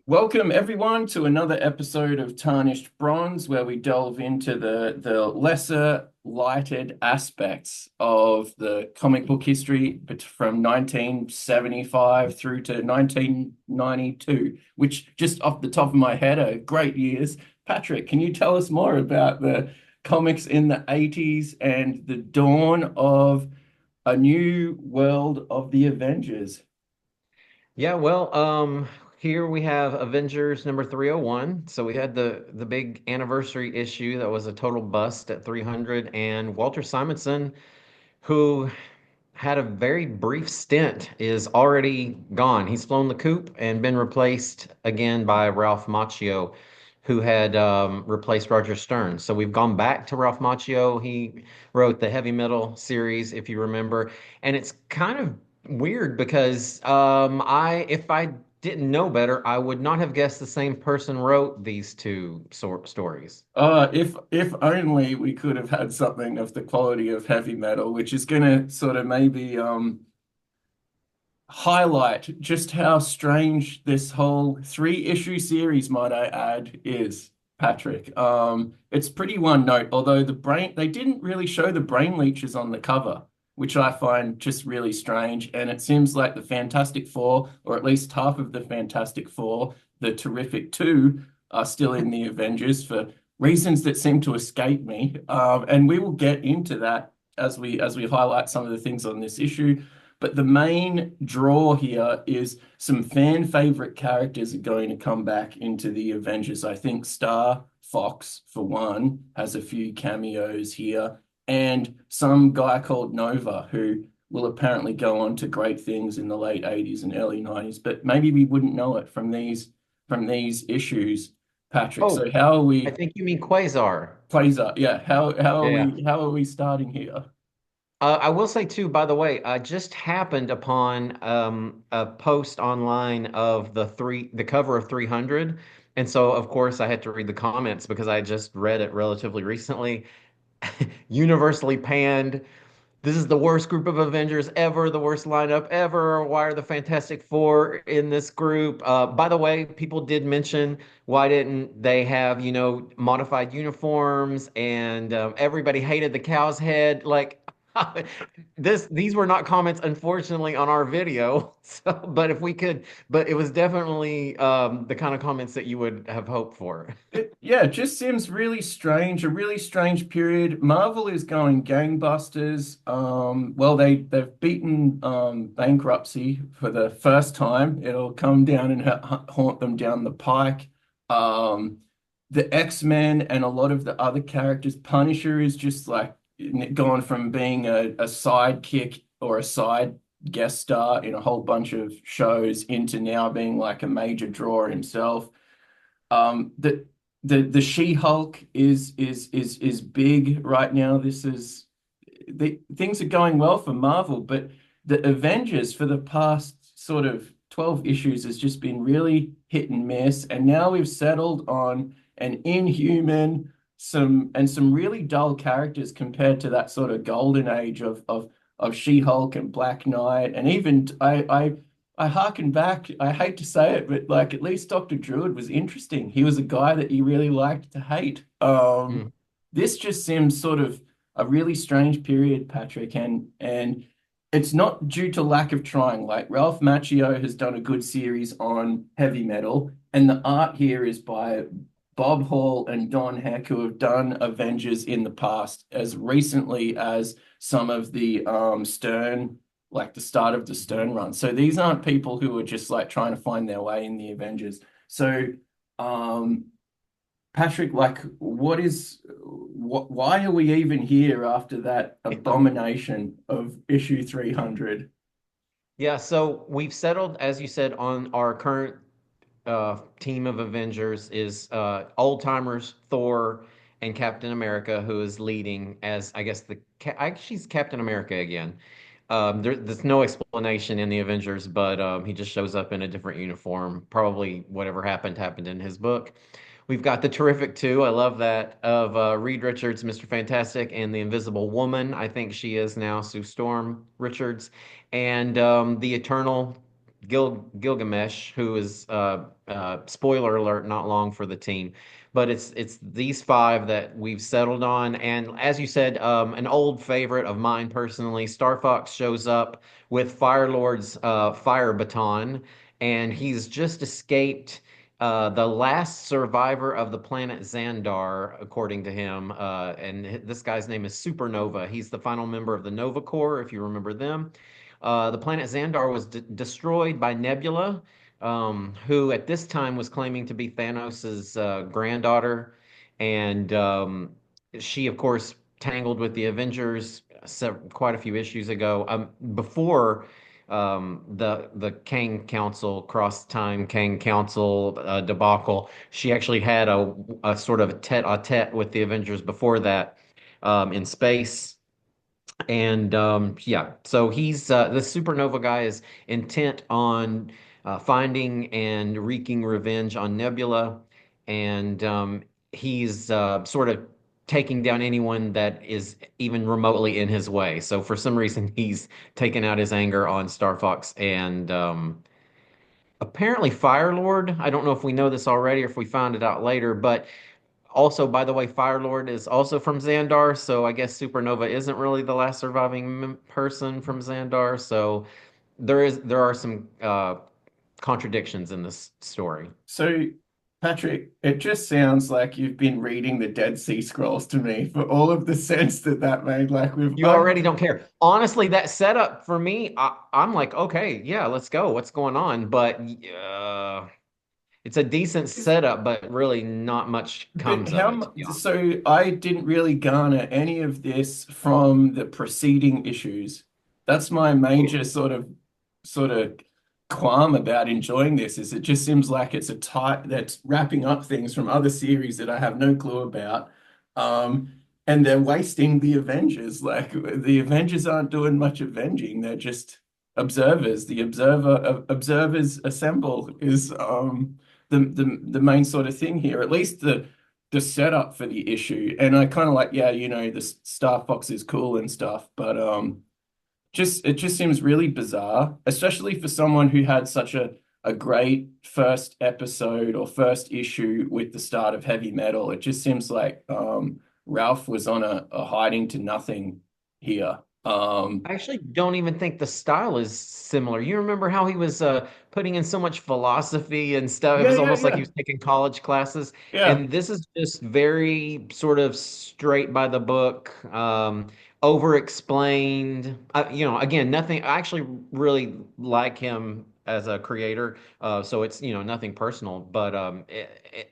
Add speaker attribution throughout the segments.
Speaker 1: Welcome everyone to another episode of Tarnished Bronze, where we delve into the lesser lighted aspects of the comic book history from 1975 through to 1992, which just off the top of my head are great years. Patrick, can you tell us more about the comics in the 80s and the dawn of a new world of the Avengers?
Speaker 2: Here we have Avengers number 301. So we had the big anniversary issue that was a total bust at 300, and Walter Simonson, who had a very brief stint, is already gone. He's flown the coop and been replaced again by Ralph Macchio, who had replaced Roger Stern. So we've gone back to Ralph Macchio. He wrote the Heavy Metal series, if you remember, and it's kind of weird because if I didn't know better, I would not have guessed the same person wrote these two stories.
Speaker 1: If only we could have had something of the quality of heavy metal, which is gonna sort of maybe highlight just how strange this whole three-issue series, might I add, is, Patrick. It's pretty one note, although they didn't really show the brain leeches on the cover, which I find just really strange. And it seems like the Fantastic Four, or at least half of the Fantastic Four, the Terrific Two, are still in the Avengers for reasons that seem to escape me. And we will get into that as we highlight some of the things on this issue. But the main draw here is some fan favorite characters are going to come back into the Avengers. I think Star Fox, for one, has a few cameos here, and some guy called Nova, who will apparently go on to great things in the late 80s and early 90s. But maybe we wouldn't know it from these issues, Patrick. So
Speaker 2: Oh,
Speaker 1: how are
Speaker 2: I
Speaker 1: we,
Speaker 2: think you mean Quasar.
Speaker 1: Quasar? Yeah, how are
Speaker 2: Yeah.
Speaker 1: we starting here?
Speaker 2: I will say too, by the way, I just happened upon a post online of the cover of 300, and so of course I had to read the comments because I just read it relatively recently. Universally panned. This is the worst group of Avengers ever, the worst lineup ever. Why are the Fantastic Four in this group? By the way, people did mention why didn't they have, modified uniforms, and everybody hated the cow's head. Like, these were not comments, unfortunately, on our video. So, but if we could, but it was definitely the kind of comments that you would have hoped for.
Speaker 1: It just seems really strange, a really strange period. Marvel is going gangbusters. Well, they've beaten bankruptcy for the first time. It'll come down and haunt them down the pike. Um, the X-Men and a lot of the other characters, Punisher is just like gone from being a sidekick or a side guest star in a whole bunch of shows into now being like a major draw himself. The She-Hulk is big right now. Things are going well for Marvel, but the Avengers for the past sort of 12 issues has just been really hit and miss. And now we've settled on an Inhuman, some really dull characters compared to that sort of golden age of She-Hulk and Black Knight. And even I harken back, I hate to say it, but like at least Dr. Druid was interesting. He was a guy that you really liked to hate. This just seems sort of a really strange period, Patrick, and it's not due to lack of trying. Like Ralph Macchio has done a good series on heavy metal, and the art here is by Bob Hall and Don Heck, who have done Avengers in the past, as recently as some of the Stern, like the start of the Stern run. So these aren't people who are just like trying to find their way in the Avengers. So um Patrick, like, why are we even here after that abomination of issue 300?
Speaker 2: Yeah, so we've settled, as you said, on our current team of Avengers is old timers Thor and Captain America, who is leading as I guess she's Captain America again. There's no explanation in the Avengers, but he just shows up in a different uniform. Probably whatever happened in his book. We've got the Terrific Two. I love that of Reed Richards, Mr. Fantastic, and the Invisible Woman. I think she is now Sue Storm Richards, and the Eternal. Gilgamesh, who is spoiler alert, not long for the team. But it's these five that we've settled on, and as you said, an old favorite of mine personally, Star Fox shows up with Fire Lord's fire baton, and he's just escaped. The last survivor of the planet Xandar, according to him, and this guy's name is Supernova. He's the final member of the Nova Corps, if you remember them. The planet Xandar was destroyed by Nebula, who at this time was claiming to be Thanos's granddaughter, and she, of course, tangled with the Avengers quite a few issues ago. Before the Kang Council, cross time Kang Council debacle, she actually had a sort of tete-a-tete with the Avengers before that in space. And yeah, so he's the Supernova guy is intent on finding and wreaking revenge on Nebula, and he's sort of taking down anyone that is even remotely in his way. So for some reason, he's taken out his anger on Star Fox and apparently Fire Lord. I don't know if we know this already or if we found it out later, but also, by the way, Fire Lord is also from Xandar, so I guess Supernova isn't really the last surviving person from Xandar. So there are some contradictions in this story.
Speaker 1: So, Patrick, it just sounds like you've been reading the Dead Sea Scrolls to me for all of the sense that that made. Like we've,
Speaker 2: You already don't care. Honestly, that setup for me, I'm like, okay, yeah, let's go. What's going on? But it's a decent setup, but really not much
Speaker 1: but
Speaker 2: comes of it, to be honest.
Speaker 1: so I didn't really garner any of this from the preceding issues. That's my major sort of qualm about enjoying this is it just seems like it's a type that's wrapping up things from other series that I have no clue about. Um, and they're wasting the Avengers. Like the Avengers aren't doing much avenging. They're just observers. The observers assemble is the main sort of thing here. At least the setup for the issue. And I kind of like, yeah, the Star Fox is cool and stuff, but just it just seems really bizarre, especially for someone who had such a great first episode or first issue with the start of Heavy Metal. It just seems like Ralph was on a hiding to nothing here.
Speaker 2: I actually don't even think the style is similar. You remember how he was putting in so much philosophy and stuff? It
Speaker 1: Yeah,
Speaker 2: was
Speaker 1: yeah,
Speaker 2: almost like he
Speaker 1: yeah,
Speaker 2: was taking college classes.
Speaker 1: yeah.
Speaker 2: And this is just very sort of straight by the book, over explained. Again, nothing. I actually really like him as a creator. So it's, nothing personal. But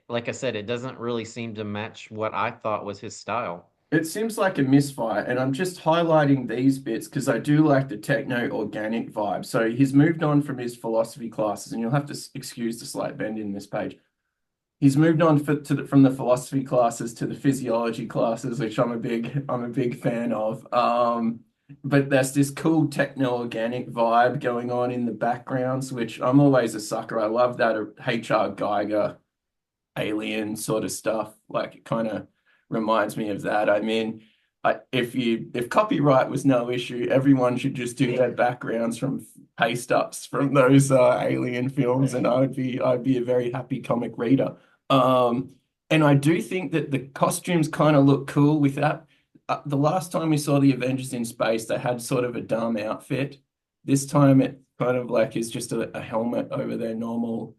Speaker 2: like I said, it doesn't really seem to match what I thought was his style.
Speaker 1: It seems like a misfire, and I'm just highlighting these bits because I do like the techno organic vibe. So he's moved on from his philosophy classes, and you'll have to excuse the slight bend in this page. He's moved on from the philosophy classes to the physiology classes, which I'm a big fan of. But there's this cool techno-organic vibe going on in the backgrounds, which I'm always a sucker. I love that H.R. Geiger alien sort of stuff. Like it kind of reminds me of that. I mean, if copyright was no issue, everyone should just do their backgrounds from paste ups from those alien films, and I'd be a very happy comic reader. Um, and I do think that the costumes kind of look cool with that. The last time we saw the Avengers in space, they had sort of a dumb outfit. This time it kind of like is just a helmet over their normal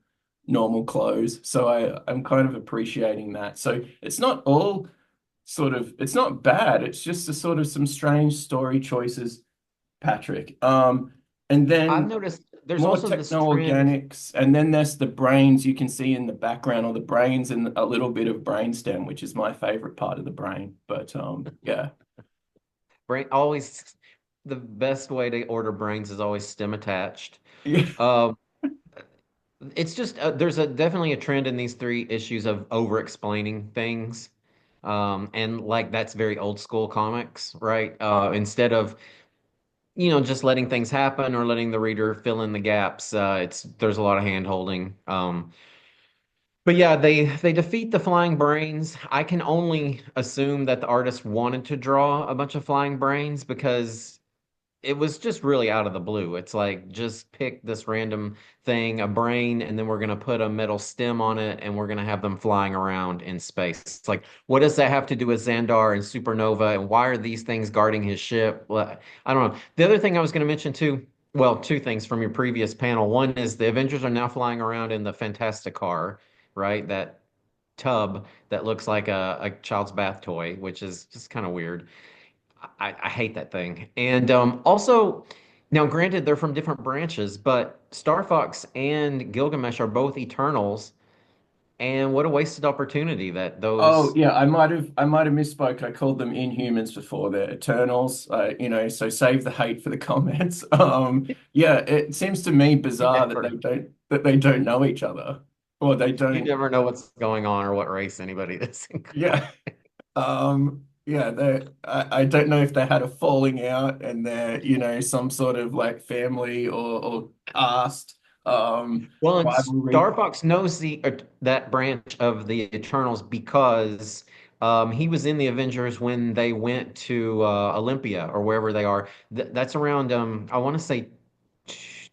Speaker 1: clothes. So I'm kind of appreciating that. So it's not all it's not bad. It's just a sort of some strange story choices, Patrick. And
Speaker 2: I've
Speaker 1: then
Speaker 2: noticed there's
Speaker 1: more
Speaker 2: also this trend.
Speaker 1: techno-organics, and then there's the brains you can see in the background, or the brains and a little bit of brainstem, which is my favorite part of the brain. But yeah.
Speaker 2: Brain always the best way to order brains is always stem attached.
Speaker 1: Yeah.
Speaker 2: Um, it's just there's a definitely a trend in these three issues of over explaining things. And like that's very old school comics, right? Instead of just letting things happen or letting the reader fill in the gaps, there's a lot of hand holding. But yeah, they defeat the flying brains. I can only assume that the artist wanted to draw a bunch of flying brains because it was just really out of the blue. It's like just pick this random thing, a brain, and then we're gonna put a metal stem on it, and we're gonna have them flying around in space. It's like, what does that have to do with Xandar and Supernova, and why are these things guarding his ship? Well, I don't know. The other thing I was gonna mention too, well, two things from your previous panel. One is the Avengers are now flying around in the Fantastic Car, right? That tub that looks like a child's bath toy, which is just kind of weird. I hate that thing. And also, now granted, they're from different branches, but Star Fox and Gilgamesh are both Eternals. And what a wasted opportunity that
Speaker 1: Oh
Speaker 2: those.
Speaker 1: yeah, I might have misspoke. I called them Inhumans before. They're Eternals. So save the hate for the comments. Yeah, it seems to me
Speaker 2: You
Speaker 1: bizarre that
Speaker 2: never,
Speaker 1: they don't know each other, or they
Speaker 2: you
Speaker 1: don't.
Speaker 2: never know what's going on or what race anybody is,
Speaker 1: Yeah, yeah. I don't know if they had a falling out and they're some sort of like family or caste
Speaker 2: Well, and
Speaker 1: rivalry.
Speaker 2: Star Fox knows that branch of the Eternals because he was in the Avengers when they went to Olympia or wherever they are. That's around I want to say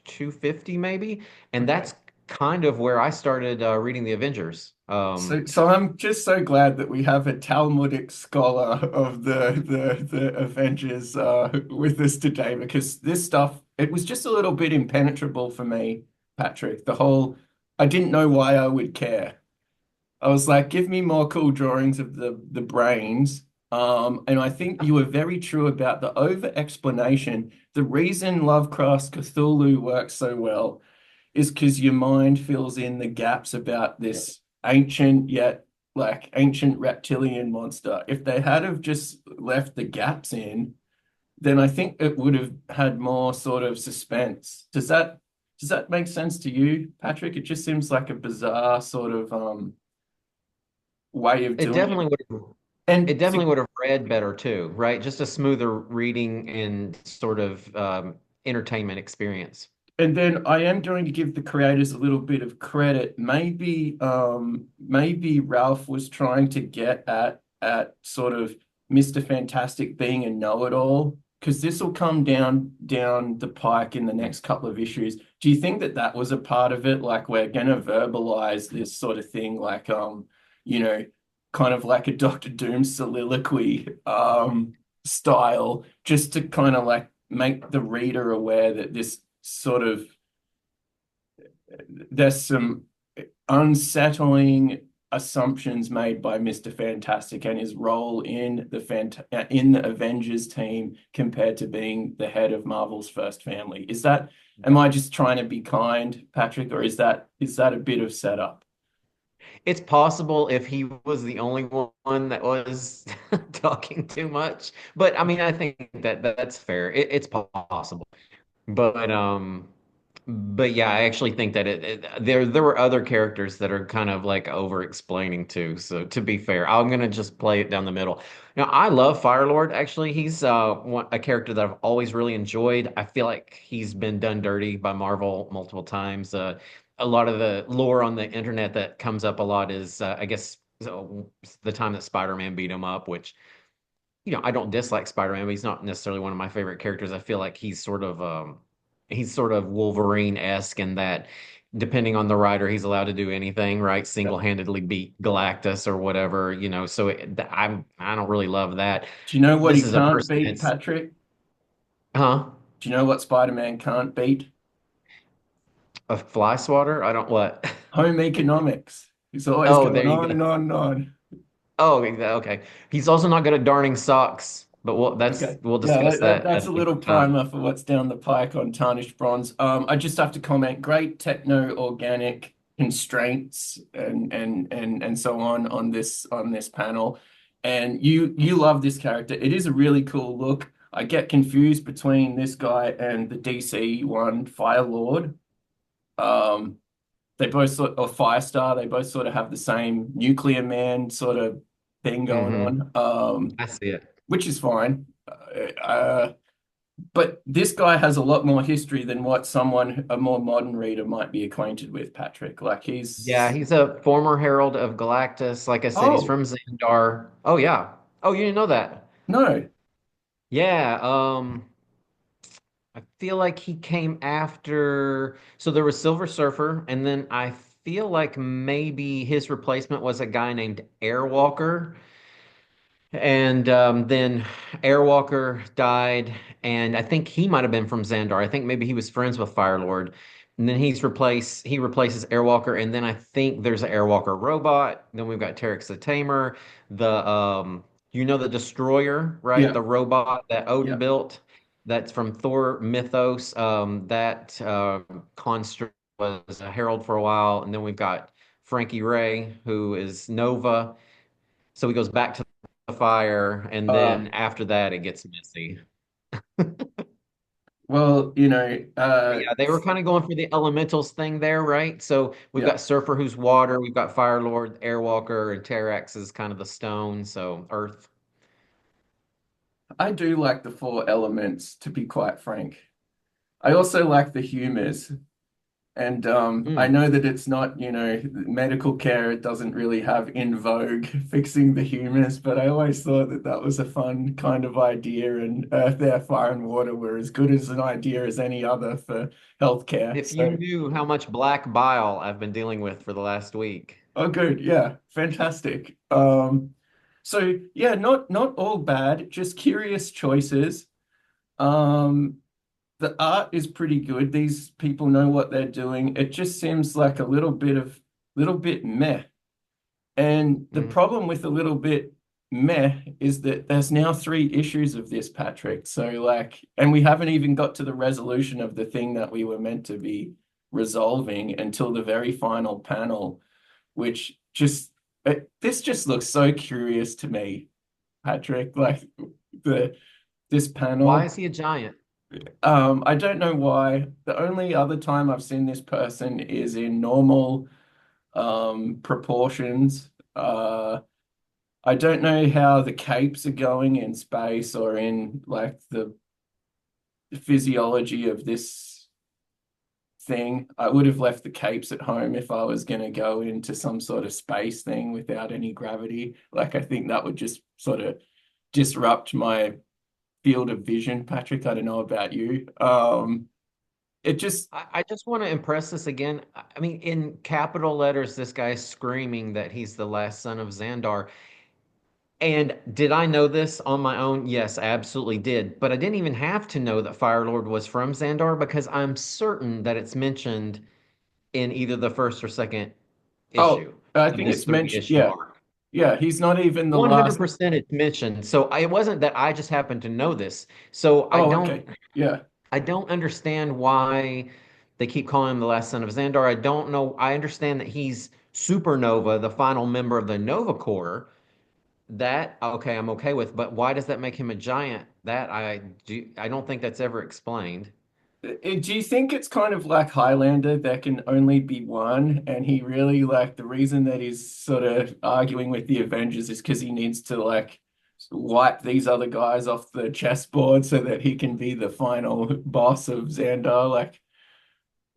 Speaker 2: 250 maybe, and
Speaker 1: Okay.
Speaker 2: that's kind of where I started reading the Avengers.
Speaker 1: So I'm just so glad that we have a Talmudic scholar of the Avengers with us today because this stuff it was just a little bit impenetrable for me, Patrick. I didn't know why I would care. I was like, give me more cool drawings of the brains. And I think you were very true about the over explanation. The reason Lovecraft's Cthulhu works so well is because your mind fills in the gaps about this ancient yet like ancient reptilian monster. If they had have just left the gaps in, then I think it would have had more sort of suspense. Does that make sense to you, Patrick? It just seems like a bizarre sort of way of
Speaker 2: It
Speaker 1: doing
Speaker 2: definitely
Speaker 1: it.
Speaker 2: would it
Speaker 1: And
Speaker 2: definitely would have read better too, right? Just a smoother reading and sort of entertainment experience.
Speaker 1: And then I am going to give the creators a little bit of credit. Maybe Ralph was trying to get at sort of Mr. Fantastic being a know-it-all, because this will come down the pike in the next couple of issues. Do you think that that was a part of it? Like we're going to verbalize this sort of thing, like you know, kind of like a Doctor Doom soliloquy style, just to kind of like make the reader aware that this sort of there's some unsettling assumptions made by Mr. Fantastic and his role in in the Avengers team compared to being the head of Marvel's first family. Am I just trying to be kind, Patrick, or is that a bit of setup?
Speaker 2: It's possible if he was the only one that was talking too much, but I mean, I think that's fair. It's possible. But but yeah, I actually think that there were other characters that are kind of like over explaining too. So to be fair, I'm gonna just play it down the middle. Now I love Firelord. Actually, he's a character that I've always really enjoyed. I feel like he's been done dirty by Marvel multiple times. A lot of the lore on the internet that comes up a lot is I guess the time that Spider-Man beat him up, which I don't dislike Spider-Man, but he's not necessarily one of my favorite characters. I feel like he's sort of Wolverine-esque in that depending on the writer, he's allowed to do anything, right?
Speaker 1: Yep.
Speaker 2: Single-handedly beat Galactus or whatever, so I don't really love that.
Speaker 1: Do you know what
Speaker 2: This
Speaker 1: he
Speaker 2: is a
Speaker 1: can't
Speaker 2: person
Speaker 1: beat,
Speaker 2: that's
Speaker 1: Patrick?
Speaker 2: huh?
Speaker 1: Do you know what Spider-Man can't beat?
Speaker 2: A fly swatter? I don't what?
Speaker 1: Home economics. He's always
Speaker 2: Oh,
Speaker 1: going
Speaker 2: there you
Speaker 1: on
Speaker 2: go.
Speaker 1: and on and on.
Speaker 2: Oh, okay. He's also not good at darning socks, but
Speaker 1: Okay.
Speaker 2: we'll
Speaker 1: Yeah,
Speaker 2: discuss that
Speaker 1: that's
Speaker 2: at
Speaker 1: a
Speaker 2: a
Speaker 1: little
Speaker 2: different time.
Speaker 1: primer for what's down the pike on Tarnished Bronze. I just have to comment, great techno-organic constraints and so on this panel. And you love this character. It is a really cool look. I get confused between this guy and the DC one, Fire Lord. Um, they both or Firestar, they both sort of have the same nuclear man sort of thing going
Speaker 2: Hmm.
Speaker 1: on.
Speaker 2: I see it.
Speaker 1: Which is fine. But this guy has a lot more history than what a more modern reader might be acquainted with, Patrick. Like
Speaker 2: Yeah,
Speaker 1: he's
Speaker 2: he's a former Herald of Galactus. Like I said, he's
Speaker 1: oh
Speaker 2: from Xandar. Oh yeah. Oh, you didn't know that?
Speaker 1: no,
Speaker 2: Yeah. I feel like he came after. So there was Silver Surfer, and then I feel like maybe his replacement was a guy named Airwalker. And then Airwalker died, and I think he might have been from Xandar. I think maybe he was friends with Firelord. And then he replaces Airwalker, and then I think there's an Airwalker robot. Then we've got Terex the Tamer, the the Destroyer, right?
Speaker 1: Yeah,
Speaker 2: The robot that Odin
Speaker 1: yeah.
Speaker 2: built. That's from Thor mythos. That construct was a herald for a while, and then we've got Frankie Ray, who is Nova. So he goes back to the fire, and
Speaker 1: Uh,
Speaker 2: then after that, it gets messy.
Speaker 1: well,
Speaker 2: But yeah, they were kind of going for the elementals thing there, right? So we've
Speaker 1: yeah,
Speaker 2: got Surfer, who's water, we've got Fire Lord, Airwalker, and Terrax is kind of the stone, so Earth.
Speaker 1: I do like the four elements, to be quite frank. I also like the humors. And I
Speaker 2: Mm.
Speaker 1: know that it's not, medical care, it doesn't really have in vogue fixing the humors, but I always thought that that was a fun kind of idea. And Earth, Air, Fire, and Water were as good as an idea as any other for healthcare.
Speaker 2: If you
Speaker 1: So,
Speaker 2: knew how much black bile I've been dealing with for the last week.
Speaker 1: oh, good. Yeah, fantastic. So yeah, not all bad, just curious choices. Um, the art is pretty good. These people know what they're doing. It just seems like a little bit meh. And the
Speaker 2: Mhm.
Speaker 1: problem with a little bit meh is that there's now three issues of this, Patrick. So like, and we haven't even got to the resolution of the thing that we were meant to be resolving until the very final panel, which this just looks so curious to me, Patrick. Like the this
Speaker 2: Why
Speaker 1: panel.
Speaker 2: is he a giant?
Speaker 1: I don't know why. The only other time I've seen this person is in normal proportions. I don't know how the capes are going in space or in like the physiology of this thing. I would have left the capes at home if I was going to go into some sort of space thing without any gravity. Like I think that would just sort of disrupt my field of vision, Patrick. I don't know about you. It just
Speaker 2: I just want to impress this again. I mean, in capital letters, this guy's screaming that he's the last son of Xandar. And did I know this on my own? Yes, I absolutely did. But I didn't even have to know that Firelord was from Xandar because I'm certain that it's mentioned in either the first or second
Speaker 1: Oh,
Speaker 2: issue
Speaker 1: I
Speaker 2: of
Speaker 1: think
Speaker 2: this
Speaker 1: it's
Speaker 2: three
Speaker 1: mentioned.
Speaker 2: issue
Speaker 1: Yeah,
Speaker 2: arc.
Speaker 1: yeah. He's not even the last.
Speaker 2: 100% it's mentioned. So it wasn't that I just happened to know this. So
Speaker 1: Oh, okay. Yeah.
Speaker 2: I don't understand why they keep calling him the last son of Xandar. I don't know. I understand that he's Supernova, the final member of the Nova Corps. That okay, I'm okay with, but why does that make him a giant? I don't think that's ever explained.
Speaker 1: Do you think it's kind of like Highlander? There can only be one, and he really like the reason that he's sort of arguing with the Avengers is because he needs to like wipe these other guys off the chessboard so that he can be the final boss of Xandar. Like,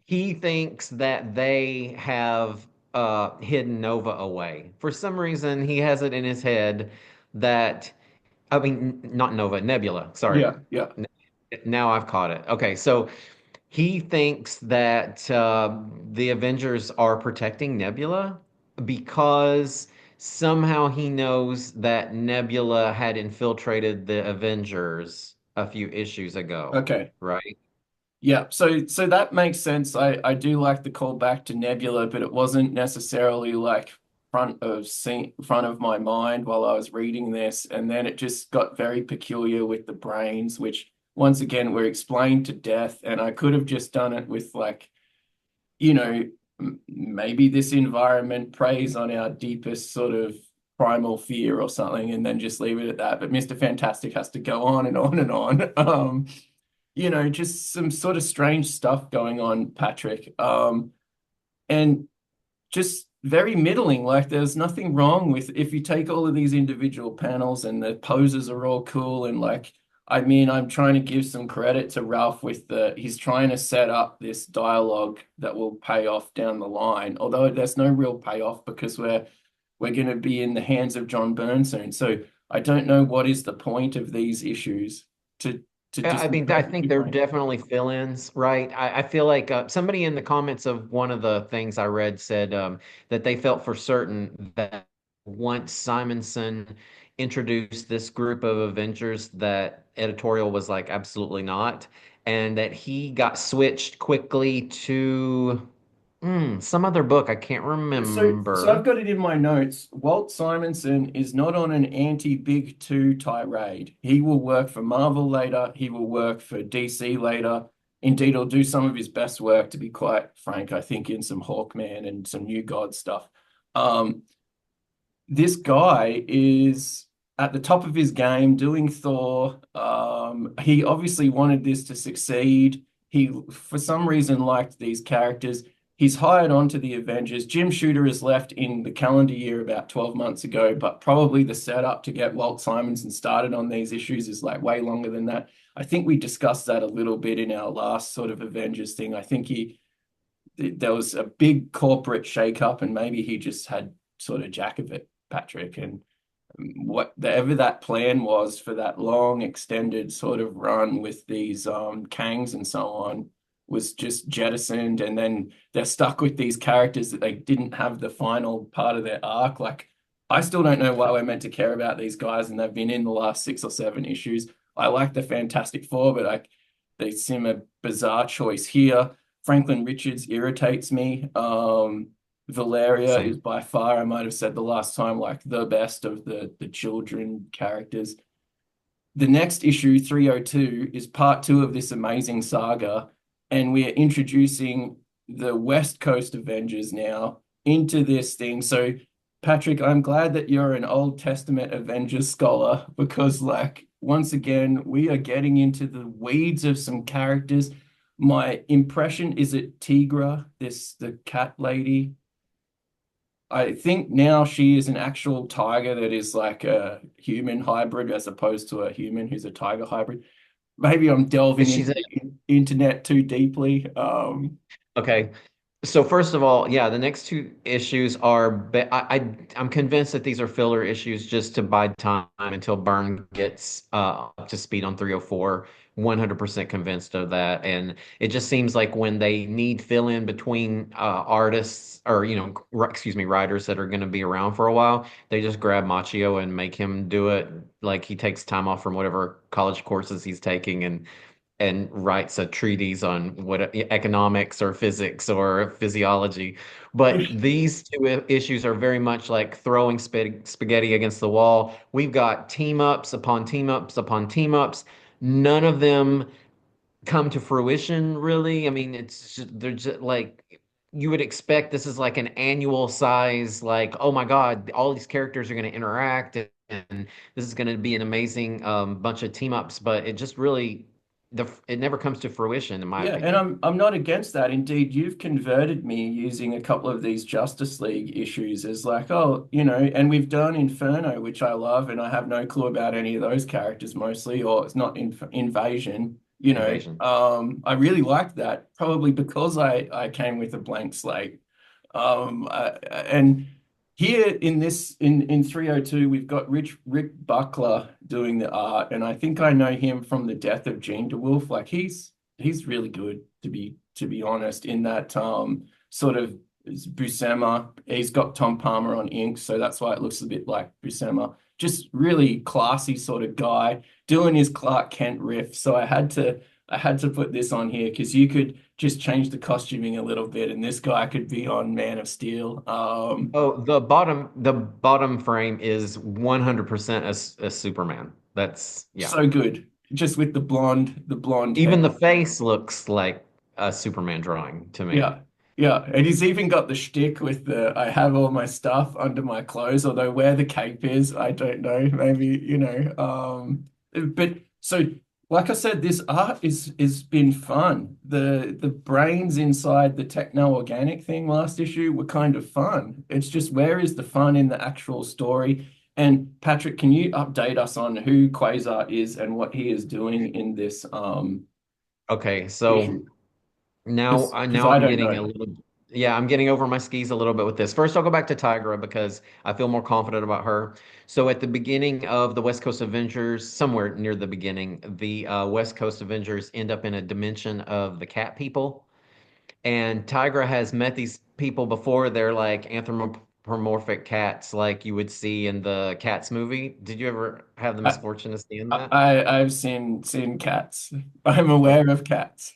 Speaker 2: He thinks that they have hidden Nova away. For some reason, he has it in his head that I mean, not Nova, Nebula. Sorry.
Speaker 1: yeah, yeah.
Speaker 2: N- Now I've caught it. Okay, so he thinks that the Avengers are protecting Nebula because somehow he knows that Nebula had infiltrated the Avengers a few issues ago,
Speaker 1: Okay.
Speaker 2: right?
Speaker 1: Yeah, so that makes sense. I do like the call back to Nebula, but it wasn't necessarily like front of my mind while I was reading this, and then it just got very peculiar with the brains, which once again were explained to death, and I could have just done it with like, maybe this environment preys on our deepest sort of primal fear or something, and then just leave it at that. But Mr. Fantastic has to go on and on and on. Just some sort of strange stuff going on, Patrick. And just very middling. Like there's nothing wrong with if you take all of these individual panels and the poses are all cool and like I mean I'm trying to give some credit to Ralph with the he's trying to set up this dialogue that will pay off down the line. Although there's no real payoff because we're going to be in the hands of John Byrne soon. So I don't know what is the point of these issues to to
Speaker 2: I
Speaker 1: just be
Speaker 2: mean, I think
Speaker 1: perfectly
Speaker 2: they're
Speaker 1: frank.
Speaker 2: definitely fill-ins, right? I feel like somebody in the comments of one of the things I read said that they felt for certain that once Simonson introduced this group of Avengers, that editorial was like absolutely not, and that he got switched quickly to some other book. I can't
Speaker 1: So I've
Speaker 2: remember.
Speaker 1: got it in my notes. Walt Simonson is not on an anti-Big Two tirade. He will work for Marvel later. He will work for DC later. Indeed, he'll do some of his best work, to be quite frank, I think, in some Hawkman and some New God stuff. Um, this guy is at the top of his game doing Thor. He obviously wanted this to succeed. He, for some reason, liked these characters. He's hired onto the Avengers. Jim Shooter has left in the calendar year about 12 months ago, but probably the setup to get Walt Simonson started on these issues is like way longer than that. I think we discussed that a little bit in our last sort of Avengers thing. I think there was a big corporate shakeup, and maybe he just had sort of jack of it, Patrick. And whatever that plan was for that long extended sort of run with these Kangs and so on was just jettisoned, and then they're stuck with these characters that they didn't have the final part of their arc. Like, I still don't know why we're meant to care about these guys, and they've been in the last 6 or 7 issues. I like the Fantastic Four, but they seem a bizarre choice here. Franklin Richards irritates me. Valeria is
Speaker 2: Same.
Speaker 1: by far, I might have said the last time, like the best of the children characters. The next issue, 302, is part two of this amazing saga, and we are introducing the West Coast Avengers now into this thing. So, Patrick, I'm glad that you're an Old Testament Avengers scholar because, like, once again, we are getting into the weeds of some characters. My impression is it Tigra, the cat lady. I think now she is an actual tiger that is like a human hybrid as opposed to a human who's a tiger hybrid. Maybe I'm delving into
Speaker 2: She's
Speaker 1: the internet too deeply.
Speaker 2: okay. So first of all, yeah, the next two issues are. I'm convinced that these are filler issues just to bide time until Byrne gets up to speed on 304. 100% convinced of that, and it just seems like when they need fill in between artists or excuse me, writers that are going to be around for a while, they just grab Macchio and make him do it. Like he takes time off from whatever college courses he's taking and writes a treatise on what economics or physics or physiology. But these two issues are very much like throwing spaghetti against the wall. We've got team ups upon team ups upon team ups. None of them come to fruition, really. I mean, they're just like you would expect this is like an annual size, like, oh my God, all these characters are going to interact and this is going to be an amazing bunch of team ups, but it just really it never comes to fruition, in my
Speaker 1: Yeah, and
Speaker 2: opinion.
Speaker 1: I'm not against that. Indeed, you've converted me using a couple of these Justice League issues as like, oh, and we've done Inferno, which I love, and I have no clue about any of those characters mostly, or it's not Invasion.
Speaker 2: Invasion.
Speaker 1: I really liked that, probably because I came with a blank slate. And here in 302, we've got Rick Buckler doing the art, and I think I know him from the Death of Jean DeWolf. Like he's really good to be honest in that sort of Buscema. He's got Tom Palmer on ink, so that's why it looks a bit like Buscema. Just really classy sort of guy doing his Clark Kent riff. So I had to put this on here because you could just change the costuming a little bit, and this guy could be on Man of Steel.
Speaker 2: Oh, the bottom frame is 100% a Superman. That's yeah.
Speaker 1: So good, just with the blonde hair.
Speaker 2: Even the face looks like a Superman drawing to me.
Speaker 1: Yeah, yeah, and he's even got the shtick with the "I have all my stuff under my clothes," although where the cape is, I don't know. Maybe but so like I said, this art is been fun. The brains inside the techno-organic thing last issue were kind of fun. It's just where is the fun in the actual story? And Patrick, can you update us on who Quasar is and what he is doing in this
Speaker 2: Okay, so
Speaker 1: issue?
Speaker 2: now
Speaker 1: Because
Speaker 2: I
Speaker 1: because
Speaker 2: now
Speaker 1: I
Speaker 2: I'm
Speaker 1: don't
Speaker 2: getting a
Speaker 1: know.
Speaker 2: little Yeah, I'm getting over my skis a little bit with this. First, I'll go back to Tigra because I feel more confident about her. So, at the beginning of the West Coast Avengers, somewhere near the beginning, the West Coast Avengers end up in a dimension of the cat people. And Tigra has met these people before. They're like anthropomorphic cats, like you would see in the Cats movie. Did you ever have the
Speaker 1: I,
Speaker 2: misfortune to see in that?
Speaker 1: I've seen cats. I'm
Speaker 2: Okay.
Speaker 1: aware of cats.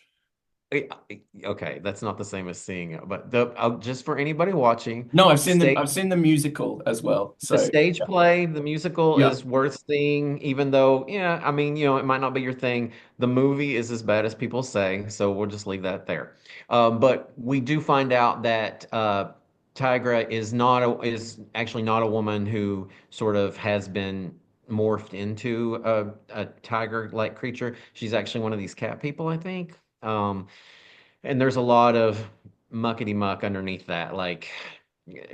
Speaker 2: Okay, that's not the same as seeing it, but just for anybody watching,
Speaker 1: No,
Speaker 2: stage
Speaker 1: I've seen the musical as well.
Speaker 2: the
Speaker 1: So
Speaker 2: stage
Speaker 1: yeah,
Speaker 2: play, the musical
Speaker 1: yeah.
Speaker 2: is worth seeing, even though, yeah, I mean, it might not be your thing. The movie is as bad as people say, so we'll just leave that there. But we do find out that Tigra is actually not a woman who sort of has been morphed into a tiger-like creature. She's actually one of these cat people, I think. And there's a lot of muckety muck underneath that, like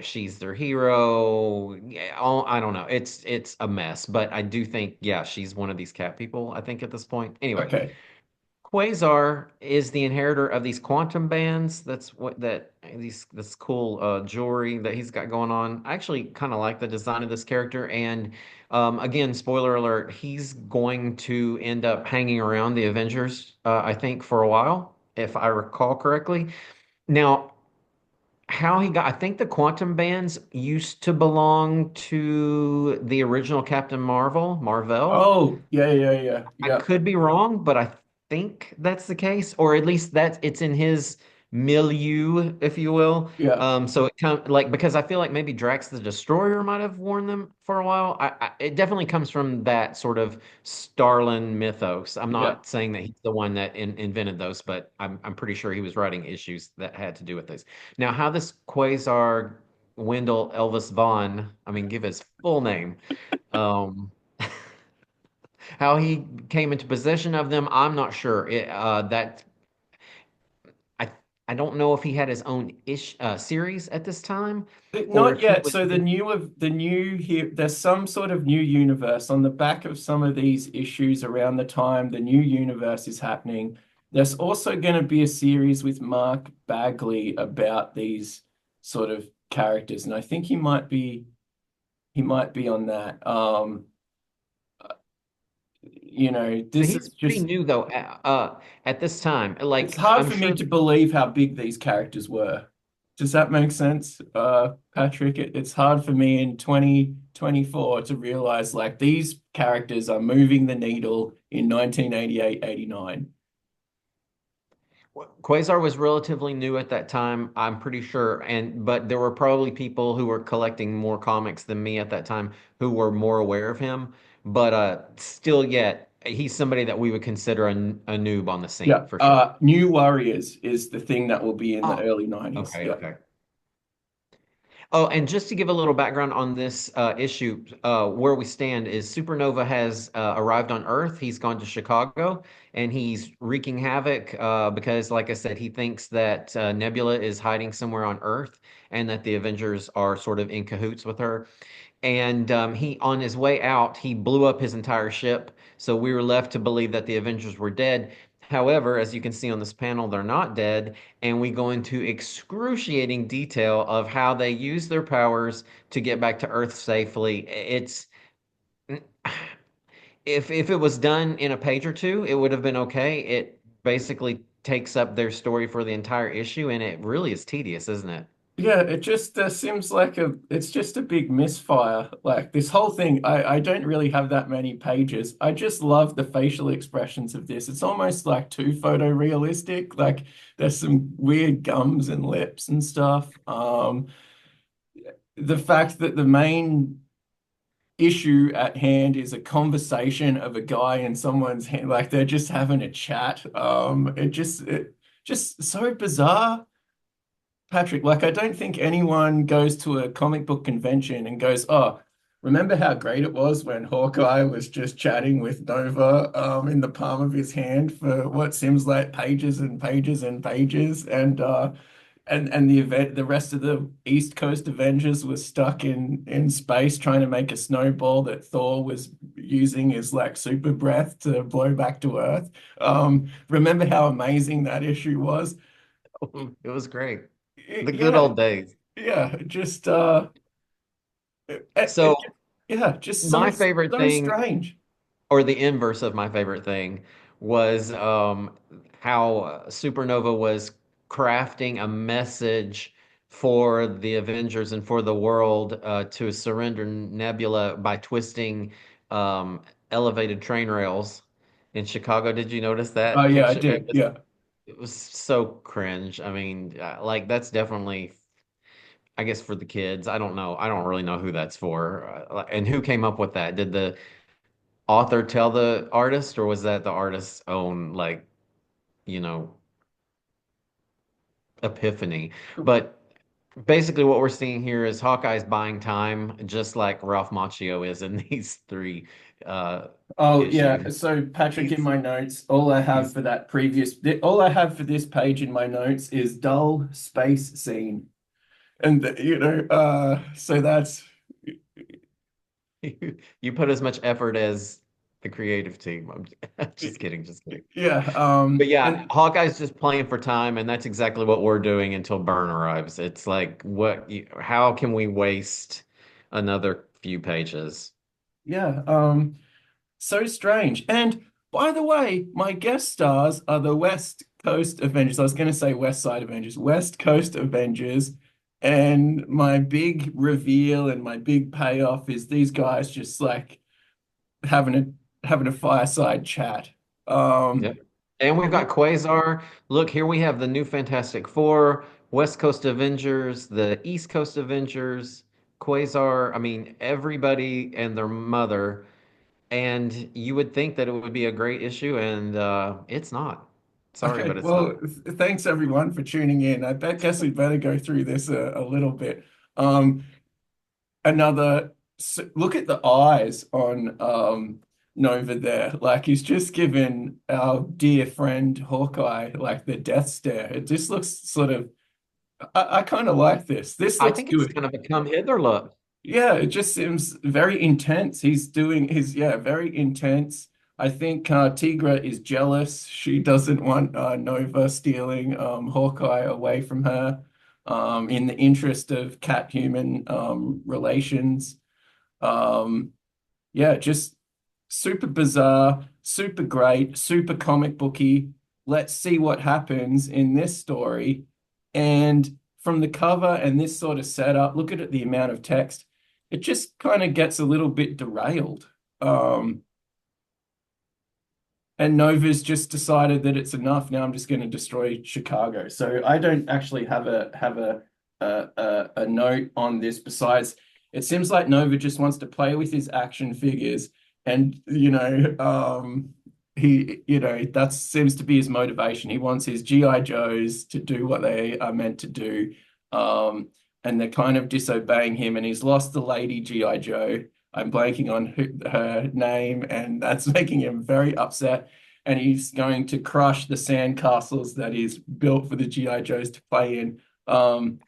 Speaker 2: she's their hero. Yeah, I don't know. It's a mess, but I do think, yeah, she's one of these cat people, I think, at this point. Anyway,
Speaker 1: Okay.
Speaker 2: Quasar is the inheritor of these quantum bands. That's what that these this cool jewelry that he's got going on. I actually kind of like the design of this character, and again, spoiler alert, he's going to end up hanging around the Avengers, I think, for a while, if I recall correctly. Now, how he got, I think the quantum bands used to belong to the original Captain Marvel.
Speaker 1: Oh, yeah, yeah, yeah,
Speaker 2: I
Speaker 1: yeah,
Speaker 2: could be wrong, but I think that's the case, or at least that it's in his milieu, if you will.
Speaker 1: yeah,
Speaker 2: So it comes like because I feel like maybe Drax the Destroyer might have worn them for a while. It definitely comes from that sort of Starlin mythos. I'm
Speaker 1: yeah.
Speaker 2: not saying that he's the one that invented those, but I'm pretty sure he was writing issues that had to do with this. Now, how this Quasar Wendell Elvis Vaughn, I mean, give his full name. Um, how he came into possession of them, I'm not sure. I I don't know if he had his own series at this time, or
Speaker 1: Not
Speaker 2: if he
Speaker 1: yet.
Speaker 2: was.
Speaker 1: So the new here, there's some sort of new universe on the back of some of these issues around the time the new universe is happening. There's also going to be a series with Mark Bagley about these sort of characters, and I think he might be on that.
Speaker 2: So
Speaker 1: This is
Speaker 2: he's pretty
Speaker 1: just
Speaker 2: new though. At this time,
Speaker 1: it's
Speaker 2: like
Speaker 1: hard
Speaker 2: I'm
Speaker 1: for me
Speaker 2: sure.
Speaker 1: to believe how big these characters were. Does that make sense, Patrick? It's hard for me in 2024 to realize like these characters are moving the needle in 1988, 89.
Speaker 2: Quasar was relatively new at that time, I'm pretty sure, and but there were probably people who were collecting more comics than me at that time who were more aware of him. But still, yet he's somebody that we would consider a noob on the scene
Speaker 1: Yeah.
Speaker 2: for sure.
Speaker 1: New Warriors is the thing that will be in the
Speaker 2: Oh,
Speaker 1: early 90s.
Speaker 2: okay,
Speaker 1: Yeah.
Speaker 2: okay. Oh, and just to give a little background on this issue, where we stand is Supernova has arrived on Earth. He's gone to Chicago and he's wreaking havoc because, like I said, he thinks that Nebula is hiding somewhere on Earth and that the Avengers are sort of in cahoots with her. And he, on his way out, he blew up his entire ship. So we were left to believe that the Avengers were dead. However, as you can see on this panel, they're not dead. And we go into excruciating detail of how they use their powers to get back to Earth safely. It's if it was done in a page or two, it would have been okay. It basically takes up their story for the entire issue, and it really is tedious, isn't it?
Speaker 1: Yeah, it just seems like it's just a big misfire. Like this whole thing, I don't really have that many pages. I just love the facial expressions of this. It's almost like too photorealistic. Like there's some weird gums and lips and stuff. The fact that the main issue at hand is a conversation of a guy and someone's hand, like they're just having a chat. It just so bizarre. Patrick, like I don't think anyone goes to a comic book convention and goes, "Oh, remember how great it was when Hawkeye was just chatting with Nova in the palm of his hand for what seems like pages and pages and pages, and the rest of the East Coast Avengers was stuck in space trying to make a snowball that Thor was using his like super breath to blow back to Earth. Remember how amazing that issue was?
Speaker 2: It was great. The good
Speaker 1: Yeah,
Speaker 2: old days.
Speaker 1: yeah, just
Speaker 2: So
Speaker 1: yeah, just
Speaker 2: my favorite
Speaker 1: so
Speaker 2: thing,
Speaker 1: strange.
Speaker 2: or the inverse of my favorite thing, was how Supernova was crafting a message for the Avengers and for the world to surrender Nebula by twisting um, elevated train rails in Chicago. Did you notice
Speaker 1: Oh
Speaker 2: that
Speaker 1: yeah, I
Speaker 2: picture?
Speaker 1: did. Yeah.
Speaker 2: It was so cringe. I mean, like that's definitely, I guess, for the kids. I don't know. I don't really know who that's for. And who came up with that? Did the author tell the artist, or was that the artist's own, like, you know, epiphany? But basically, what we're seeing here is Hawkeye's buying time, just like Ralph Macchio is in these three uh,
Speaker 1: Oh yeah.
Speaker 2: issues.
Speaker 1: So Patrick, in
Speaker 2: He's
Speaker 1: my notes, all I have
Speaker 2: he's
Speaker 1: for that all I have for this page in my notes is dull space scene, and so that's
Speaker 2: you put as much effort as the creative team. I'm just kidding, just kidding.
Speaker 1: yeah.
Speaker 2: But yeah,
Speaker 1: And
Speaker 2: Hawkeye's just playing for time, and that's exactly what we're doing until Burn arrives. It's like, how can we waste another few pages?
Speaker 1: yeah. So strange. And by the way, my guest stars are the West Coast Avengers. I was going to say West Side Avengers, West Coast Avengers. And my big reveal and my big payoff is these guys just like having a fireside chat. Um,
Speaker 2: Yep. And we've got Quasar. Look, here we have the new Fantastic Four, West Coast Avengers, the East Coast Avengers, Quasar. I mean, everybody and their mother. And you would think that it would be a great issue, and it's not. Sorry,
Speaker 1: okay,
Speaker 2: but it's not.
Speaker 1: well, thanks everyone for tuning in. Guess we better go through this a little bit. Um, Look at the eyes on Nova there. Like he's just given our dear friend Hawkeye like the death stare. It just looks sort of I kind of like this. This
Speaker 2: I
Speaker 1: looks
Speaker 2: think it's
Speaker 1: good.
Speaker 2: kind of a come hither look.
Speaker 1: Yeah, it just seems very intense. He's doing his, yeah, very intense. I think Tigra is jealous. She doesn't want Nova stealing Hawkeye away from her in the interest of cat-human relations. Um, yeah, just super bizarre, super great, super comic booky. Let's see what happens in this story. And from the cover and this sort of setup, look at it, the amount of text. It just kind of gets a little bit derailed. Um, and Nova's just decided that it's enough. Now I'm just going to destroy Chicago. So I don't actually have a note on this besides it seems like Nova just wants to play with his action figures and that seems to be his motivation. He wants his GI Joes to do what they are meant to do. Um, and they're kind of disobeying him and he's lost the lady GI Joe. I'm blanking on her name, and that's making him very upset. And he's going to crush the sandcastles that he's built for the GI Joes to play in. Um,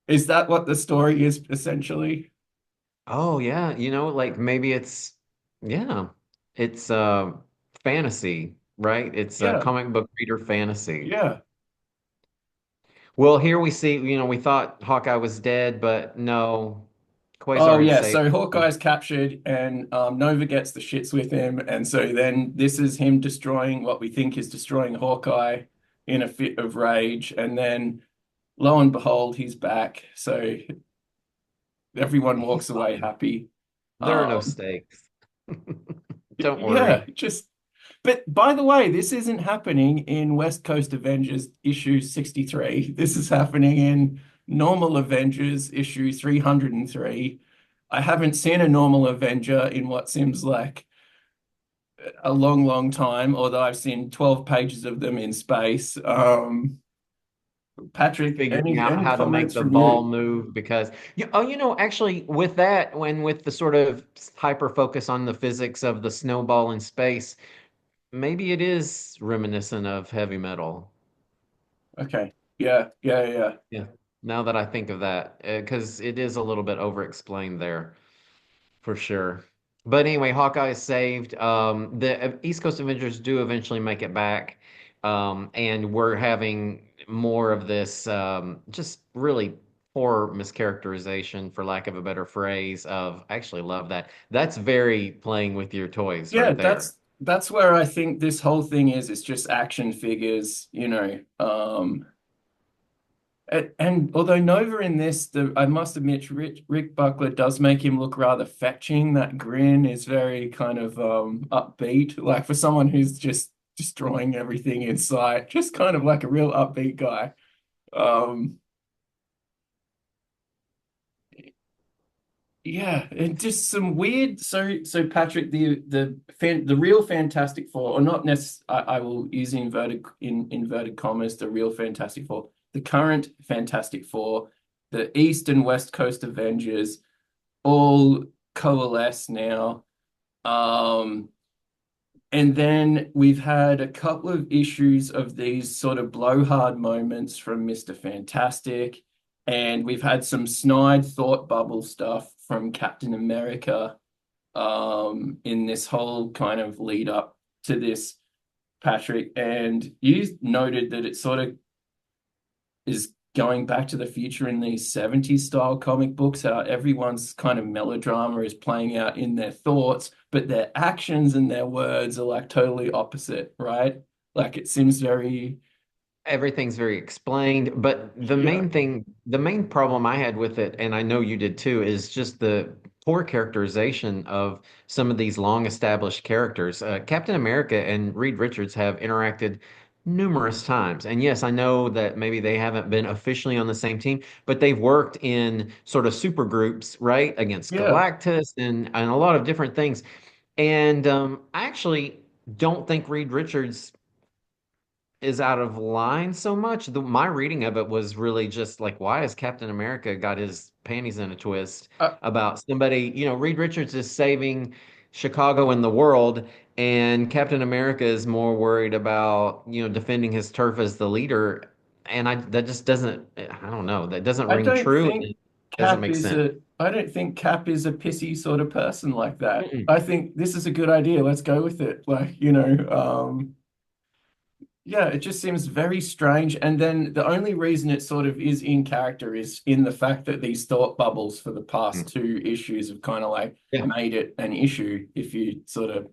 Speaker 1: is that what the story is essentially?
Speaker 2: Oh yeah, like maybe yeah, it's fantasy, right? It's a
Speaker 1: Yeah,
Speaker 2: comic book reader fantasy.
Speaker 1: yeah.
Speaker 2: Well, here we see, we thought Hawkeye was dead, but no,
Speaker 1: Oh
Speaker 2: Quasar had
Speaker 1: yeah.
Speaker 2: saved
Speaker 1: So
Speaker 2: him.
Speaker 1: Hawkeye's captured, and Nova gets the shits with him, and so then this is him destroying what we think is destroying Hawkeye in a fit of rage, and then lo and behold, he's back. So everyone
Speaker 2: He's
Speaker 1: walks away
Speaker 2: fine.
Speaker 1: happy.
Speaker 2: There are no
Speaker 1: Um,
Speaker 2: stakes. Don't
Speaker 1: yeah,
Speaker 2: worry.
Speaker 1: just. But by the way, this isn't happening in West Coast Avengers issue 63. This is happening in normal Avengers issue 303. I haven't seen a normal Avenger in what seems like a long, long time, although I've seen 12 pages of them in space. Patrick,
Speaker 2: Figuring out
Speaker 1: any
Speaker 2: how to make
Speaker 1: comments
Speaker 2: the
Speaker 1: from
Speaker 2: ball
Speaker 1: you?
Speaker 2: move because actually with that, when with the sort of hyper focus on the physics of the snowball in space, maybe it is reminiscent of heavy metal.
Speaker 1: Okay. Yeah, yeah, yeah.
Speaker 2: Yeah. Now that I think of that, because it is a little bit over-explained there for sure. But anyway, Hawkeye is saved. The East Coast Avengers do eventually make it back, and we're having more of this just really poor mischaracterization, for lack of a better phrase, of I actually love that. That's very playing with your toys
Speaker 1: Yeah,
Speaker 2: right there.
Speaker 1: that's where I think this whole thing is. It's just action figures, you know. And although Nova in this, I must admit, Rick Buckler does make him look rather fetching. That grin is very kind of upbeat, like for someone who's just destroying everything in sight, just kind of like a real upbeat guy. Um, Yeah, and just some weird. So Patrick, the real Fantastic Four, or not necessarily, I will use inverted commas, the real Fantastic Four, the current Fantastic Four, the East and West Coast Avengers, all coalesce now. Um, and then we've had a couple of issues of these sort of blowhard moments from Mr. Fantastic, and we've had some snide thought bubble stuff from Captain America in this whole kind of lead up to this, Patrick. And you noted that it sort of is going back to the future in these 70s style comic books, how everyone's kind of melodrama is playing out in their thoughts, but their actions and their words are like totally opposite, right? Like it seems very,
Speaker 2: Everything's very explained, but
Speaker 1: yeah,
Speaker 2: the main problem I had with it, and I know you did too, is just the poor characterization of some of these long established characters. Captain America and Reed Richards have interacted numerous times. And yes, I know that maybe they haven't been officially on the same team, but they've worked in sort of super groups, right? Against
Speaker 1: yeah.
Speaker 2: Galactus and a lot of different things. And I actually don't think Reed Richards is out of line so much. My reading of it was really just like, why has Captain America got his panties in a twist
Speaker 1: Uh,
Speaker 2: about somebody? Reed Richards is saving Chicago and the world, and Captain America is more worried about, defending his turf as the leader. And that just doesn't, I don't know, that doesn't
Speaker 1: I
Speaker 2: ring
Speaker 1: don't
Speaker 2: true. And
Speaker 1: think
Speaker 2: it doesn't make sense.
Speaker 1: I don't think Cap is a pissy sort of person like that.
Speaker 2: Mm-mm.
Speaker 1: I think this is a good idea. Let's go with it. Like, yeah, it just seems very strange. And then the only reason it sort of is in character is in the fact that these thought bubbles for the past two issues have kind of like
Speaker 2: Yeah.
Speaker 1: made it an issue, if you sort of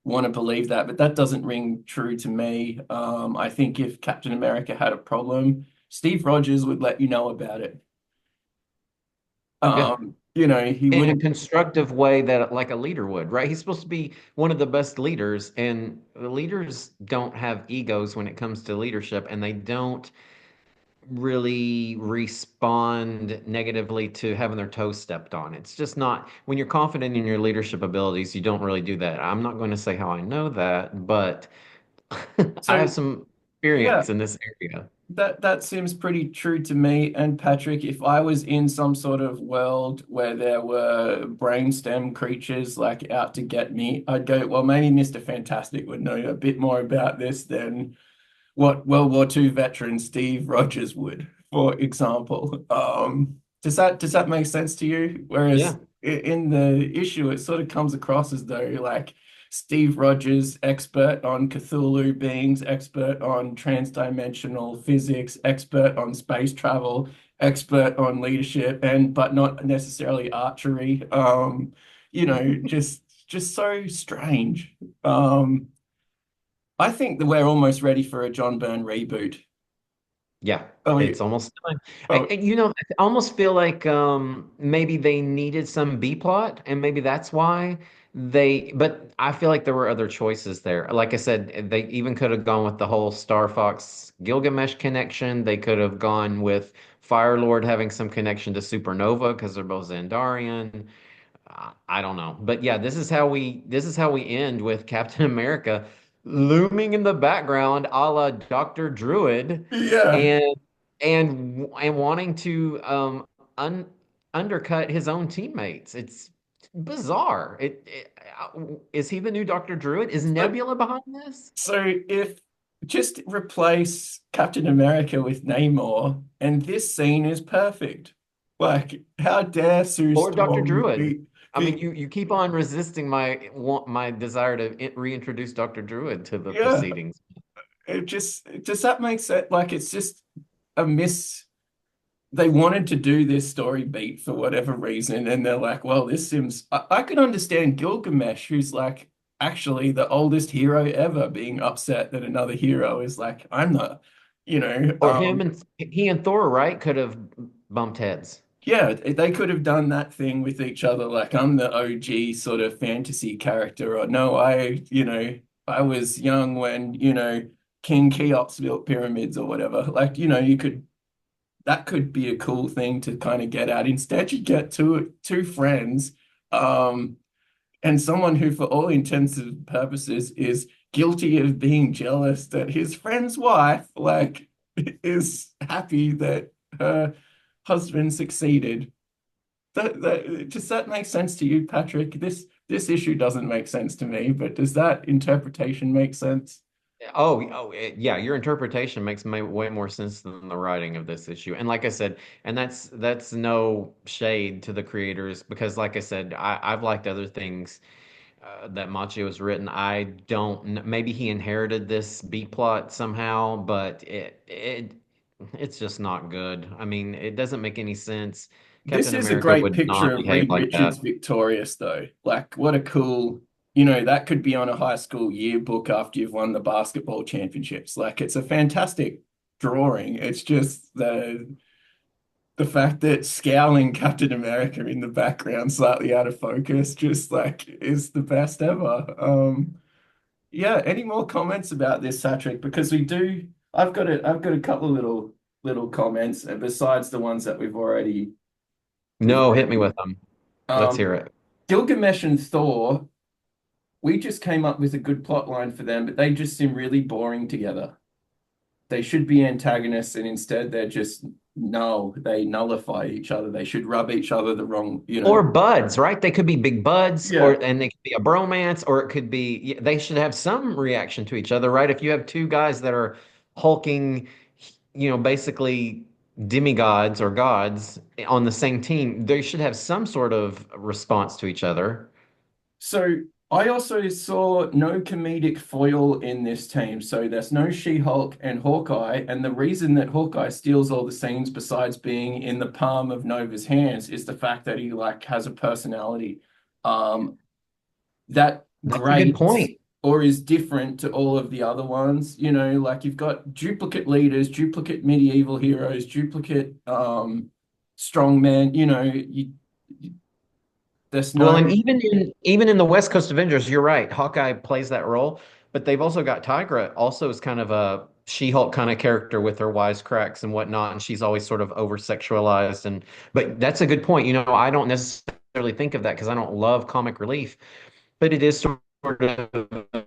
Speaker 1: want to believe that. But that doesn't ring true to me. I think if Captain America had a problem, Steve Rogers would let you know about it.
Speaker 2: Yeah.
Speaker 1: He
Speaker 2: In a
Speaker 1: wouldn't.
Speaker 2: constructive way that like a leader would, right? He's supposed to be one of the best leaders, and the leaders don't have egos when it comes to leadership, and they don't really respond negatively to having their toes stepped on. It's just not when you're confident in your leadership abilities, you don't really do that. I'm not going to say how I know that, but I
Speaker 1: So
Speaker 2: have some
Speaker 1: yeah,
Speaker 2: experience in this area.
Speaker 1: that seems pretty true to me. And Patrick, if I was in some sort of world where there were brainstem creatures like out to get me, I'd go, well, maybe Mr. Fantastic would know a bit more about this than what World War II veteran Steve Rogers would, for example. Does that make sense to you? Whereas
Speaker 2: Yeah.
Speaker 1: in the issue, it sort of comes across as though like Steve Rogers, expert on Cthulhu beings, expert on transdimensional physics, expert on space travel, expert on leadership, and but not necessarily archery. Just so strange. Um, I think that we're almost ready for a John Byrne reboot.
Speaker 2: Yeah,
Speaker 1: Oh,
Speaker 2: it's almost time.
Speaker 1: oh,
Speaker 2: I almost feel like maybe they needed some B plot, and maybe that's why but I feel like there were other choices there. Like I said, they even could have gone with the whole Star Fox Gilgamesh connection. They could have gone with Fire Lord having some connection to Supernova because they're both Xandarian. I don't know. But yeah, this is how we end with Captain America looming in the background, a la Dr. Druid,
Speaker 1: yeah.
Speaker 2: and and wanting to undercut his own teammates. It's bizarre. Is he the new Dr. Druid? Is
Speaker 1: So,
Speaker 2: Nebula behind this?
Speaker 1: so if just replace Captain America with Namor, and this scene is perfect. Like, how dare Sue
Speaker 2: Or Dr.
Speaker 1: Storm
Speaker 2: Druid? I mean,
Speaker 1: be,
Speaker 2: you keep on resisting my desire to reintroduce Dr. Druid to the
Speaker 1: yeah.
Speaker 2: proceedings.
Speaker 1: it just does that make sense? Like it's just a miss. They wanted to do this story beat for whatever reason, and they're like, well, this seems I can understand Gilgamesh, who's like actually the oldest hero ever, being upset that another hero is like, I'm not, you know,
Speaker 2: Or him and he and Thor, right, could have bumped heads.
Speaker 1: yeah, they could have done that thing with each other, like I'm the OG sort of fantasy character, or no, I was young when, King Cheops built pyramids or whatever. Like, you could that could be a cool thing to kind of get at. Instead, you get two friends, um, and someone who, for all intents and purposes, is guilty of being jealous that his friend's wife, like, is happy that her husband succeeded. Does that make sense to you, Patrick? This issue doesn't make sense to me, but does that interpretation make sense?
Speaker 2: Yeah, your interpretation makes way more sense than the writing of this issue. And like I said, and that's no shade to the creators because, like I said, I've liked other things that Macchio has written. I don't maybe he inherited this B plot somehow, but it's just not good. I mean, it doesn't make any sense.
Speaker 1: This
Speaker 2: Captain
Speaker 1: is a
Speaker 2: America
Speaker 1: great
Speaker 2: would
Speaker 1: picture
Speaker 2: not
Speaker 1: of
Speaker 2: behave
Speaker 1: Reed
Speaker 2: like
Speaker 1: Richards
Speaker 2: that.
Speaker 1: victorious, though. Like, what a cool, that could be on a high school yearbook after you've won the basketball championships. Like, it's a fantastic drawing. It's just the fact that scowling Captain America in the background, slightly out of focus, just like is the best ever. Yeah, any more comments about this, Patrick? Because we do, I've got a couple of little comments, besides the ones that we've
Speaker 2: No, hit me
Speaker 1: already
Speaker 2: with them. Let's
Speaker 1: um,
Speaker 2: hear it.
Speaker 1: Gilgamesh and Thor, we just came up with a good plot line for them, but they just seem really boring together. They should be antagonists, and instead they're just null. They nullify each other. They should rub each other the wrong.
Speaker 2: Or buds, right? They could be big buds,
Speaker 1: Yeah.
Speaker 2: and they could be a bromance, or it could be they should have some reaction to each other, right? If you have two guys that are hulking, basically demigods or gods on the same team, they should have some sort of response to each other.
Speaker 1: So I also saw no comedic foil in this team. So there's no She-Hulk and Hawkeye. And the reason that Hawkeye steals all the scenes, besides being in the palm of Nova's hands, is the fact that he like has a personality. Um, that
Speaker 2: That's a good
Speaker 1: grates
Speaker 2: point.
Speaker 1: or is different to all of the other ones. Like you've got duplicate leaders, duplicate medieval heroes, duplicate strongmen. There's
Speaker 2: Well,
Speaker 1: no
Speaker 2: and even in the West Coast Avengers, you're right. Hawkeye plays that role, but they've also got Tigra, also is kind of a She-Hulk kind of character with her wisecracks and whatnot, and she's always sort of over sexualized. And but that's a good point. I don't necessarily think of that because I don't love comic relief, but it is sort of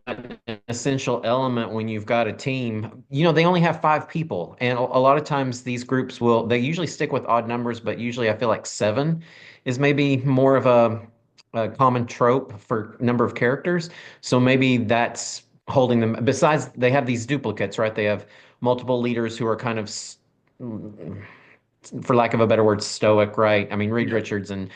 Speaker 2: an essential element when you've got a team. They only have five people, and a lot of times these groups they usually stick with odd numbers, but usually I feel like seven is maybe more of a common trope for number of characters. So maybe that's holding them. Besides, they have these duplicates, right? They have multiple leaders who are kind of, for lack of a better word, stoic, right? I mean, Reed
Speaker 1: yeah,
Speaker 2: Richards and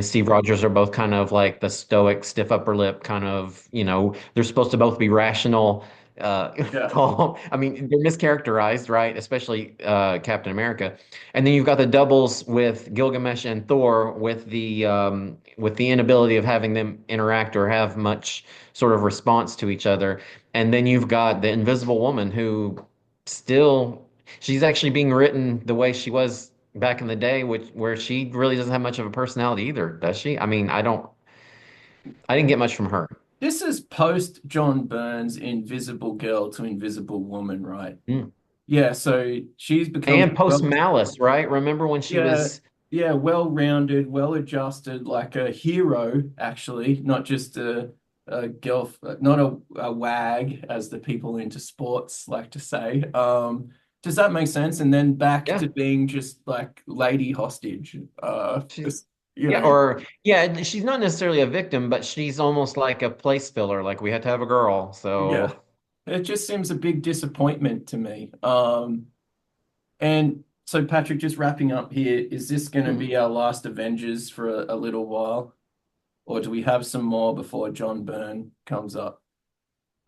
Speaker 2: Steve Rogers are both kind of like the stoic, stiff upper lip kind of, they're supposed to both be rational,
Speaker 1: yeah.
Speaker 2: calm. I mean, they're mischaracterized, right? Especially Captain America. And then you've got the doubles with Gilgamesh and Thor with the inability of having them interact or have much sort of response to each other. And then you've got the Invisible Woman who still she's actually being written the way she was back in the day, which where she really doesn't have much of a personality either, does she? I mean, I didn't get much from her.
Speaker 1: This is post John Burns' Invisible Girl to Invisible Woman, right?
Speaker 2: Mm.
Speaker 1: Yeah, so she's become
Speaker 2: And post Malice, right? Remember when she
Speaker 1: yeah,
Speaker 2: was
Speaker 1: yeah, well-rounded, well-adjusted, like a hero, actually, not just a girl, not a wag, as the people into sports like to say. Does that make sense? And then back
Speaker 2: yeah,
Speaker 1: to being just like lady hostage.
Speaker 2: she's
Speaker 1: Just, you
Speaker 2: yeah,
Speaker 1: know,
Speaker 2: or yeah, she's not necessarily a victim, but she's almost like a place filler, like we had to have a girl.
Speaker 1: yeah.
Speaker 2: So
Speaker 1: It just seems a big disappointment to me. And so, Patrick, just wrapping up here, is this going to be
Speaker 2: hmm.
Speaker 1: our last Avengers for a little while? Or do we have some more before John Byrne comes up?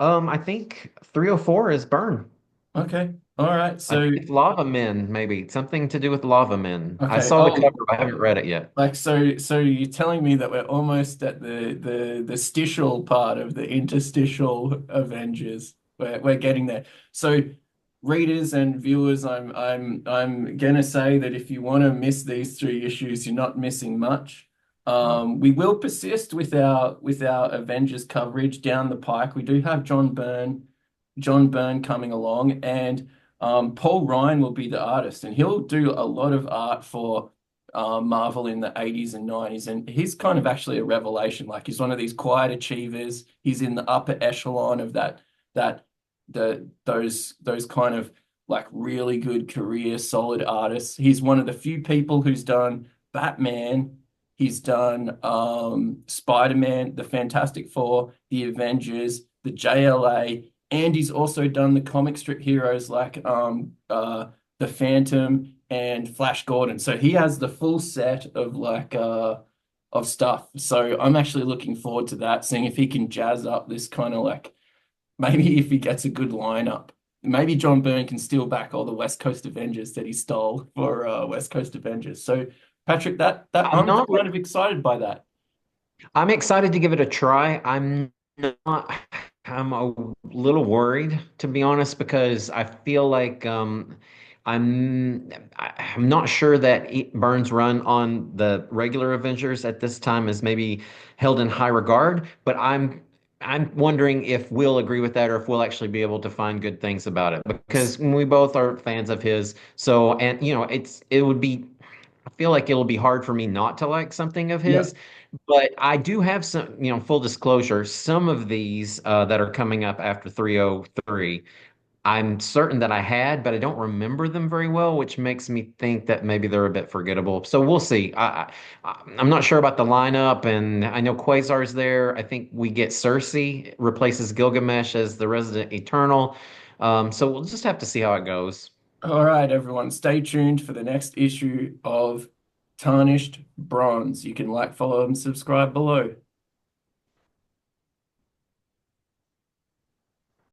Speaker 2: I think 304 is burn.
Speaker 1: Okay. All right.
Speaker 2: I
Speaker 1: So
Speaker 2: think it's lava men, maybe something to do with lava men. I
Speaker 1: okay.
Speaker 2: saw the
Speaker 1: Oh,
Speaker 2: cover, but I haven't read it yet.
Speaker 1: like so you're telling me that we're almost at the stitial part of the interstitial Avengers. We're getting there. So readers and viewers, I'm gonna say that if you want to miss these three issues, you're not missing much. We will persist with our Avengers coverage down the pike. We do have John Byrne coming along, and Paul Ryan will be the artist, and he'll do a lot of art for Marvel in the 80s and 90s. And he's kind of actually a revelation. Like he's one of these quiet achievers. He's in the upper echelon of that those kind of like really good career solid artists. He's one of the few people who's done Batman. He's done Spider-Man, the Fantastic Four, the Avengers, the JLA, and he's also done the comic strip heroes like the Phantom and Flash Gordon. So he has the full set of of stuff. So I'm actually looking forward to that, seeing if he can jazz up this kind of like maybe if he gets a good lineup. Maybe John Byrne can steal back all the West Coast Avengers that he stole for West Coast Avengers. So Patrick, that
Speaker 2: I'm
Speaker 1: I'm
Speaker 2: not.
Speaker 1: kind of excited by that.
Speaker 2: I'm excited to give it a try. I'm not. I'm a little worried, to be honest, because I feel like I'm I'm not sure that Burns' run on the regular Avengers at this time is maybe held in high regard. But I'm wondering if we'll agree with that, or if we'll actually be able to find good things about it, because we both are fans of his. So, and it would be. I feel like it'll be hard for me not to like something of
Speaker 1: Yeah.
Speaker 2: his, but I do have some, full disclosure, some of these that are coming up after 303, I'm certain that I had, but I don't remember them very well, which makes me think that maybe they're a bit forgettable. So we'll see. I'm not sure about the lineup, and I know Quasar's there. I think we get Cersei replaces Gilgamesh as the Resident Eternal. So we'll just have to see how it goes.
Speaker 1: All right, everyone, stay tuned for the next issue of Tarnished Bronze. You can like, follow, and subscribe below.